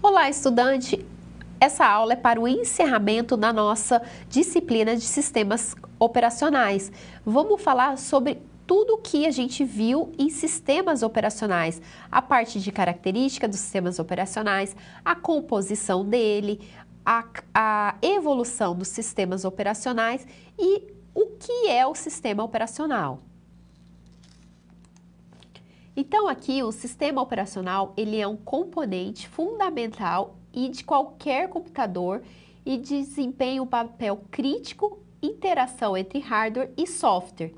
Olá, estudante! Essa aula é para o encerramento da nossa disciplina de sistemas operacionais. Vamos falar sobre tudo o que a gente viu em sistemas operacionais, a parte de característica dos sistemas operacionais, a composição dele, a evolução dos sistemas operacionais e o que é o sistema operacional. Então aqui o sistema operacional ele é um componente fundamental e de qualquer computador e desempenha um papel crítico em interação entre hardware e software.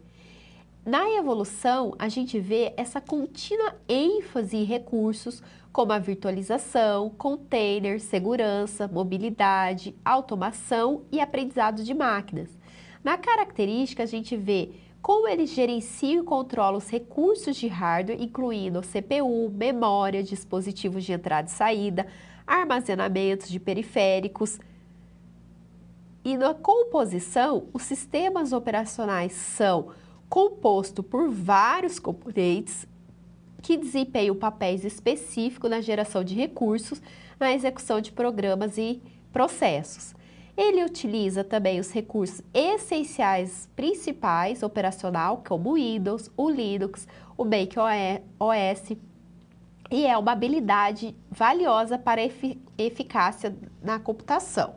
Na evolução, a gente vê essa contínua ênfase em recursos como a virtualização, container, segurança, mobilidade, automação e aprendizado de máquinas. Na característica, a gente vê como ele gerencia e controla os recursos de hardware, incluindo CPU, memória, dispositivos de entrada e saída, armazenamentos de periféricos. E na composição, os sistemas operacionais são compostos por vários componentes que desempenham papéis específicos na geração de recursos, na execução de programas e processos. Ele utiliza também os recursos essenciais principais operacional, como o Windows, o Linux, o Mac OS, e é uma habilidade valiosa para a eficácia na computação.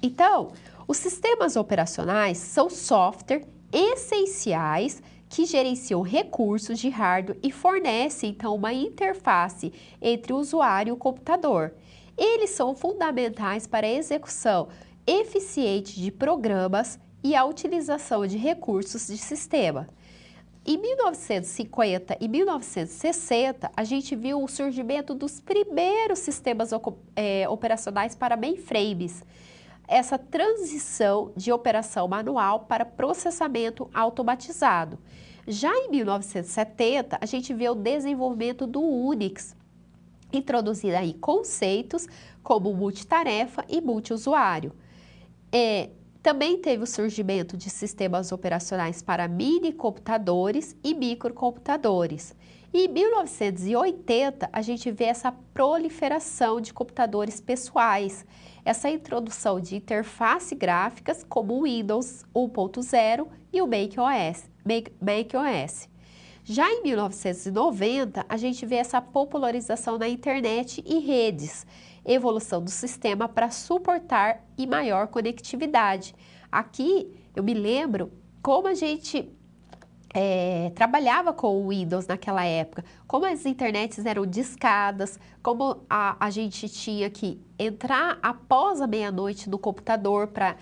Então, os sistemas operacionais são software essenciais que gerenciam recursos de hardware e fornecem, então, uma interface entre o usuário e o computador. Eles são fundamentais para a execução eficiente de programas e a utilização de recursos de sistema. Em 1950 e 1960, a gente viu o surgimento dos primeiros sistemas operacionais para mainframes. Essa transição de operação manual para processamento automatizado. Já em 1970, a gente vê o desenvolvimento do Unix, introduzindo aí conceitos como multitarefa e multiusuário. Também teve o surgimento de sistemas operacionais para mini-computadores e microcomputadores. E em 1980, a gente vê essa proliferação de computadores pessoais, essa introdução de interface gráficas como o Windows 1.0 e o Mac OS. Já em 1990, a gente vê essa popularização na internet e redes, evolução do sistema para suportar e maior conectividade. Aqui, eu me lembro como a gente trabalhava com o Windows naquela época, como as internets eram discadas, como a gente tinha que entrar após a meia-noite no computador para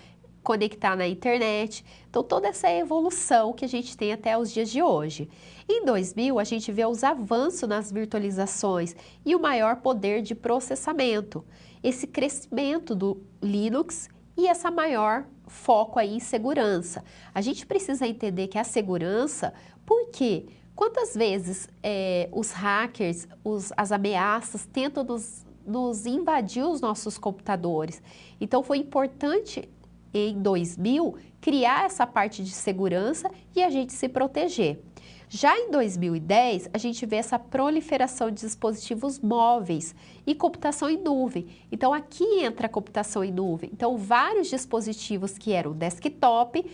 conectar na internet. Então, toda essa evolução que a gente tem até os dias de hoje. Em 2000, a gente vê os avanços nas virtualizações e o maior poder de processamento, esse crescimento do Linux e essa maior foco aí em segurança. A gente precisa entender que a segurança, por quê? Quantas vezes os hackers, as ameaças tentam nos invadir os nossos computadores? Então, foi importante em 2000 criar essa parte de segurança e a gente se proteger. Já em 2010, a gente vê essa proliferação de dispositivos móveis e computação em nuvem. Então, aqui entra a computação em nuvem. Então, vários dispositivos que eram desktop,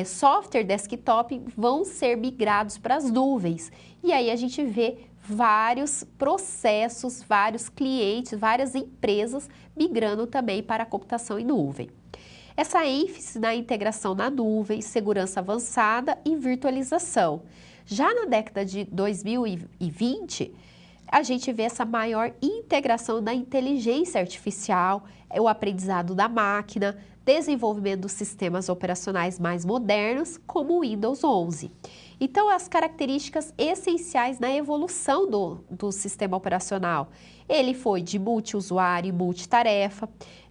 software desktop, vão ser migrados para as nuvens. E aí a gente vê vários processos, vários clientes, várias empresas migrando também para a computação em nuvem. Essa ênfase na integração na nuvem, segurança avançada e virtualização. Já na década de 2020, a gente vê essa maior integração da inteligência artificial, o aprendizado da máquina, desenvolvimento dos sistemas operacionais mais modernos, como o Windows 11. Então, as características essenciais na evolução do sistema operacional. Ele foi de multiusuário e multitarefa,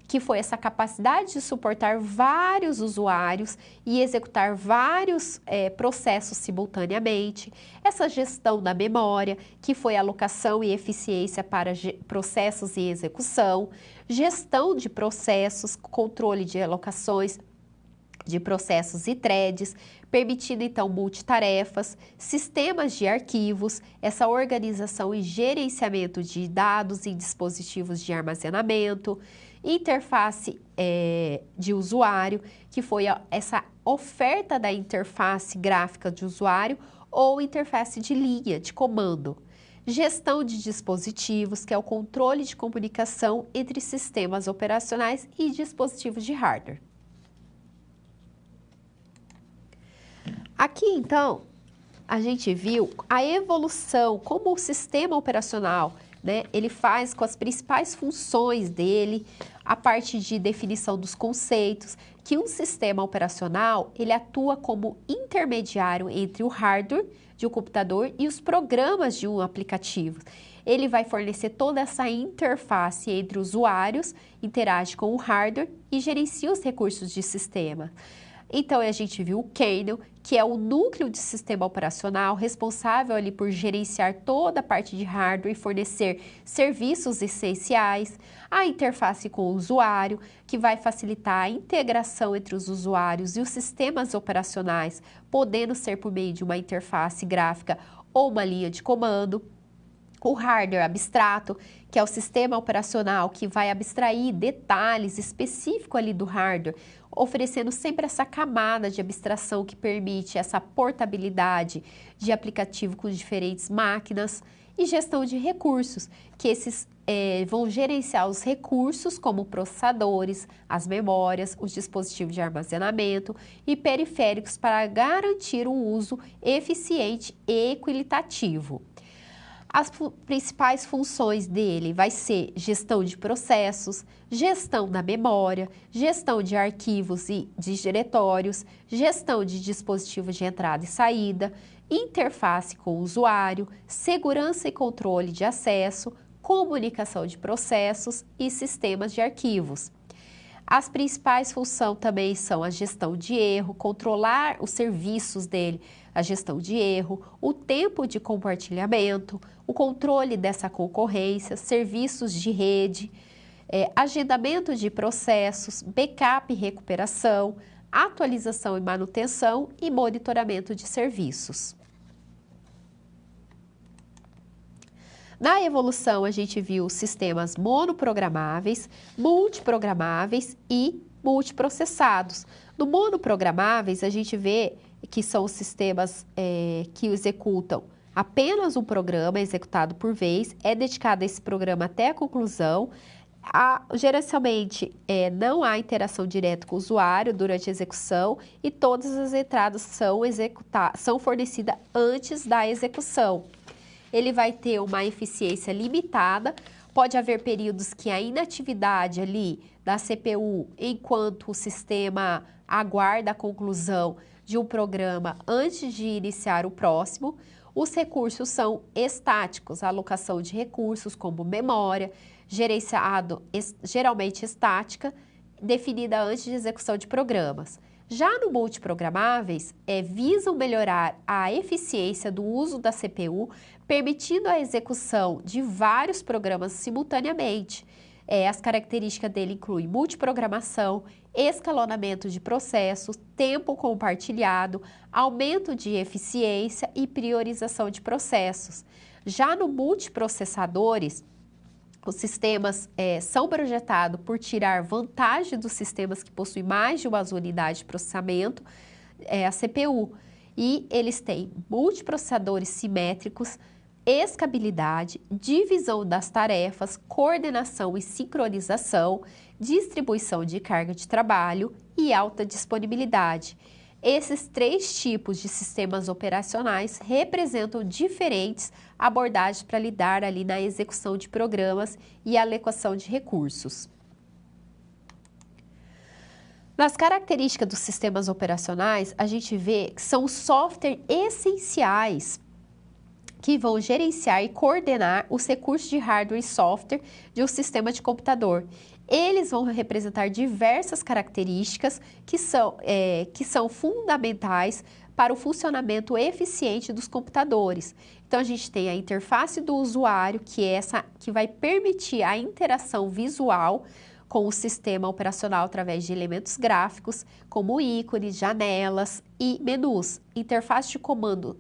que foi essa capacidade de suportar vários usuários e executar vários processos simultaneamente. Essa gestão da memória, que foi alocação e eficiência para processos e execução. Gestão de processos, controle de alocações de processos e threads, permitindo então multitarefas, sistemas de arquivos, essa organização e gerenciamento de dados em dispositivos de armazenamento, interface de usuário, que foi essa oferta da interface gráfica de usuário ou interface de linha de comando. Gestão de dispositivos, que é o controle de comunicação entre sistemas operacionais e dispositivos de hardware. Aqui, então, a gente viu a evolução, como o sistema operacional, né, ele faz com as principais funções dele, a parte de definição dos conceitos, que um sistema operacional, ele atua como intermediário entre o hardware de um computador e os programas de um aplicativo. Ele vai fornecer toda essa interface entre usuários, interage com o hardware e gerencia os recursos de sistema. Então, a gente viu o kernel, que é o núcleo de sistema operacional responsável ali por gerenciar toda a parte de hardware e fornecer serviços essenciais. A interface com o usuário, que vai facilitar a integração entre os usuários e os sistemas operacionais, podendo ser por meio de uma interface gráfica ou uma linha de comando. O hardware abstrato, que é o sistema operacional que vai abstrair detalhes específicos ali do hardware, oferecendo sempre essa camada de abstração que permite essa portabilidade de aplicativo com diferentes máquinas. E gestão de recursos, que esses vão gerenciar os recursos como processadores, as memórias, os dispositivos de armazenamento e periféricos para garantir um uso eficiente e equitativo. As principais funções dele vai ser gestão de processos, gestão da memória, gestão de arquivos e de diretórios, gestão de dispositivos de entrada e saída, interface com o usuário, segurança e controle de acesso, comunicação de processos e sistemas de arquivos. As principais funções também são a gestão de erro, controlar os serviços dele, a gestão de erro, o tempo de compartilhamento, o controle dessa concorrência, serviços de rede, agendamento de processos, backup e recuperação, atualização e manutenção e monitoramento de serviços. Na evolução, a gente viu sistemas monoprogramáveis, multiprogramáveis e multiprocessados. No monoprogramáveis, a gente vê que são os sistemas que executam apenas um programa executado por vez, é dedicado a esse programa até a conclusão. Geralmente, não há interação direta com o usuário durante a execução e todas as entradas são fornecidas antes da execução. Ele vai ter uma eficiência limitada, pode haver períodos que a inatividade ali da CPU, enquanto o sistema aguarda a conclusão de um programa antes de iniciar o próximo. Os recursos são estáticos, a alocação de recursos como memória, gerenciado geralmente estática, definida antes de execução de programas. Já no multiprogramáveis, visam melhorar a eficiência do uso da CPU, permitindo a execução de vários programas simultaneamente. As características dele incluem multiprogramação, escalonamento de processos, tempo compartilhado, aumento de eficiência e priorização de processos. Já no multiprocessadores, os sistemas são projetados por tirar vantagem dos sistemas que possuem mais de uma unidade de processamento, a CPU. E eles têm multiprocessadores simétricos, escalabilidade, divisão das tarefas, coordenação e sincronização, distribuição de carga de trabalho e alta disponibilidade. Esses três tipos de sistemas operacionais representam diferentes abordagens para lidar ali na execução de programas e alocação de recursos. Nas características dos sistemas operacionais, a gente vê que são softwares essenciais que vão gerenciar e coordenar os recursos de hardware e software de um sistema de computador. Eles vão representar diversas características que são fundamentais para o funcionamento eficiente dos computadores. Então, a gente tem a interface do usuário, que é essa que vai permitir a interação visual com o sistema operacional através de elementos gráficos, como ícones, janelas e menus. Interface de comando,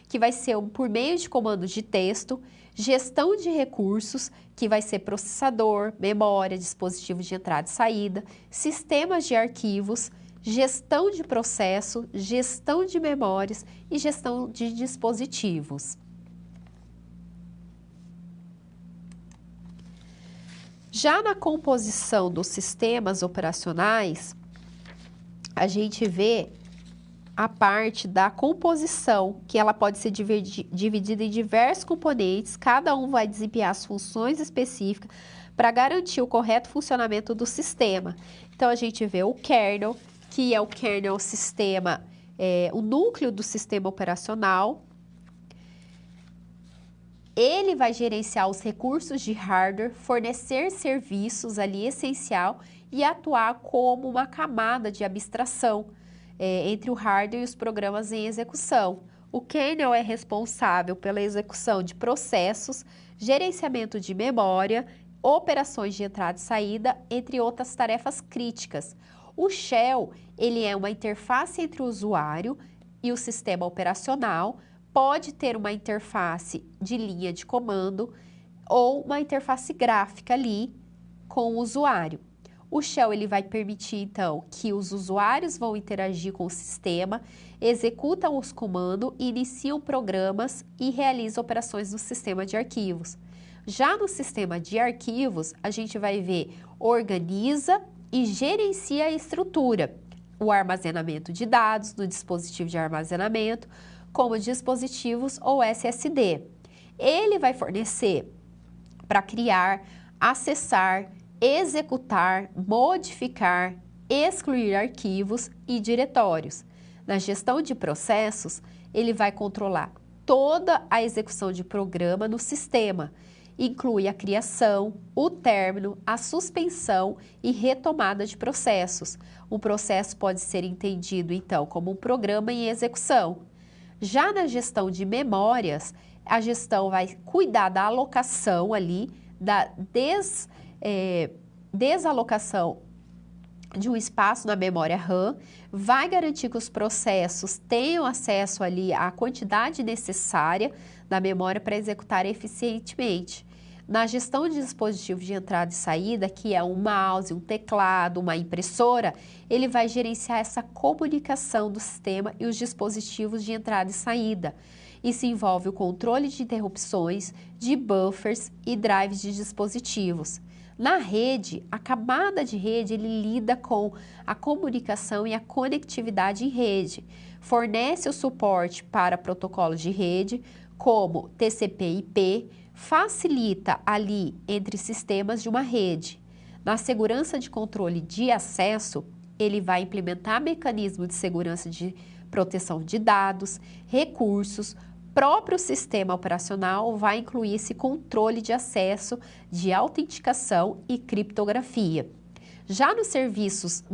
que vai ser por meio de comandos de texto, gestão de recursos, que vai ser processador, memória, dispositivo de entrada e saída, sistemas de arquivos, gestão de processo, gestão de memórias e gestão de dispositivos. Já na composição dos sistemas operacionais, a gente vê a parte da composição, que ela pode ser dividida em diversos componentes, cada um vai desempenhar as funções específicas para garantir o correto funcionamento do sistema. Então, a gente vê o kernel, que é o kernel sistema, o núcleo do sistema operacional. Ele vai gerenciar os recursos de hardware, fornecer serviços ali essencial e atuar como uma camada de abstração entre o hardware e os programas em execução. O kernel é responsável pela execução de processos, gerenciamento de memória, operações de entrada e saída, entre outras tarefas críticas. O shell, ele é uma interface entre o usuário e o sistema operacional, pode ter uma interface de linha de comando ou uma interface gráfica ali com o usuário. O shell ele vai permitir, então, que os usuários vão interagir com o sistema, executam os comandos, iniciam programas e realizam operações no sistema de arquivos. Já no sistema de arquivos, a gente vai ver organiza e gerencia a estrutura, o armazenamento de dados no dispositivo de armazenamento, como dispositivos ou SSD. Ele vai fornecer para criar, acessar, executar, modificar, excluir arquivos e diretórios. Na gestão de processos, ele vai controlar toda a execução de programa no sistema, inclui a criação, o término, a suspensão e retomada de processos. Um processo pode ser entendido, então, como um programa em execução. Já na gestão de memórias, a gestão vai cuidar da alocação ali, da desalocação de um espaço na memória RAM, vai garantir que os processos tenham acesso ali à quantidade necessária da memória para executar eficientemente. Na gestão de dispositivos de entrada e saída, que é um mouse, um teclado, uma impressora, ele vai gerenciar essa comunicação do sistema e os dispositivos de entrada e saída. Isso envolve o controle de interrupções, de buffers e drives de dispositivos. Na rede, a camada de rede ele lida com a comunicação e a conectividade em rede, fornece o suporte para protocolos de rede, como TCP/IP, facilita ali entre sistemas de uma rede. Na segurança de controle de acesso, ele vai implementar mecanismos de segurança de proteção de dados, recursos, próprio sistema operacional vai incluir esse controle de acesso, de autenticação e criptografia. Já nos serviços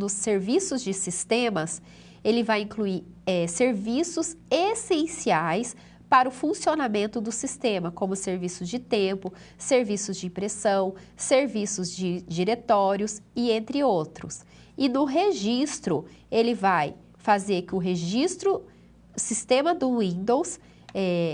de sistemas, ele vai incluir serviços essenciais para o funcionamento do sistema, como serviços de tempo, serviços de impressão, serviços de diretórios e entre outros. E no registro, ele vai fazer que o sistema do Windows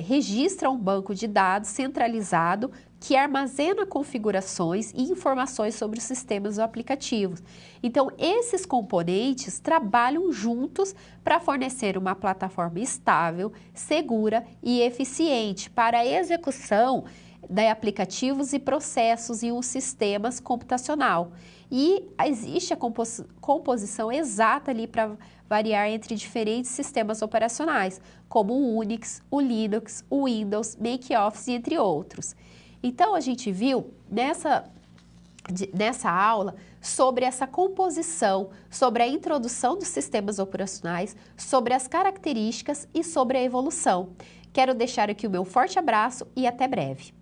registra um banco de dados centralizado que armazena configurações e informações sobre os sistemas ou aplicativos. Então, esses componentes trabalham juntos para fornecer uma plataforma estável, segura e eficiente para a execução de aplicativos e processos em um sistema computacional. E existe a composição exata ali para variar entre diferentes sistemas operacionais, como o Unix, o Linux, o Windows, MakeOffice, entre outros. Então, a gente viu nessa aula sobre essa composição, sobre a introdução dos sistemas operacionais, sobre as características e sobre a evolução. Quero deixar aqui o meu forte abraço e até breve.